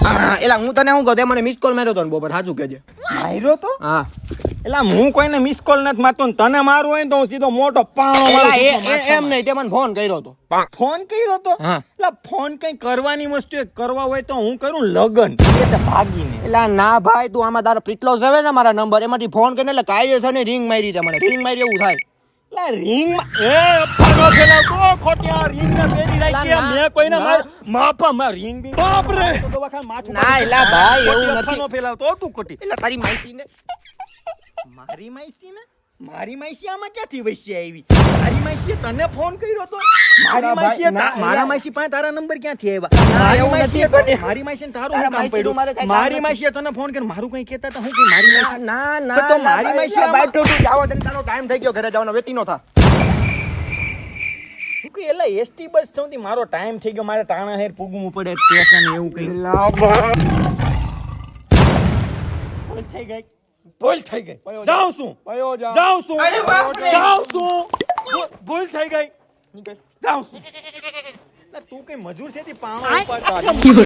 એલા હું તને શું કહું તે મને મિસ કોલ માર્યો તો ને બપોર સાચું કહેજે માર્યો તો હા એટલે હું કોઈને મિસ કોલ નથી મારતો ને તને મારું હોય ને તો હું સીધો મોટો પાણો મારું એમ નહીં તે મને ફોન કર્યો તો ફોન કર્યો તો હા. એટલે ફોન કઈ કરવાની વસ્તુ કરવા હોય તો હું કરું લગન એ તો ભાગીને એલા ના ભાઈ તું આમાં તારો પ્રીટલો છે ને મારા નંબર એમાંથી ફોન કરીને એટલે કાયદેસર ની રિંગ મારી તે મને રિંગ મારી એવું થાય એટલે રિંગ એ અફાનો ફેલાવતો ખોટિયા રિંગ ને પેરી રાખી ના, મેં કોઈને ના. માફા માં રિંગ બી બાપ રે તો વખાણ માથું ના, એલા ભાઈ, એવું નથી. અફાનો ફેલાવતો તું ખોટી એટલે તારી માહિતી ને મારી માઈસી આમાં ક્યાંથી વૈસી આવી મારી માઈસીએ તને ફોન કર્યો તો મારી માઈસીએ મારા માઈસી પાસે તારા નંબર ક્યાંથી આવ્યા મારી એવું માઈસીએ નથી પણ. મારી માઈસીને તારું તારા શું કામ માઈસીનું મારે પડ્યું કાંઈ કામ મારી નથી. માઈસીએ તને ફોન કર્યો મારું કઈ કહેતા હતા હું કે મારી માઈસી ના ના તો મારી માઈસી આમાં- બાઈક તું જાવ તને તારો ટાઈમ થઈ ગયો ઘરે જવાનો વેતી નો થા હું કે એલા એસટી બસ સૌથી મારો ટાઈમ થઈ ગયો મારે ટાણા હેર પૂગવું પડે સ્ટેશન એવું કઈ ભૂલ થઈ ગઈ ભૂલ થઈ ગઈ જાઉં છું જાઉં છું જાઉં છું ભૂલ થઈ ગઈ જાઉં છું તું કઈ મજૂર છે પાણો ઉપાડતા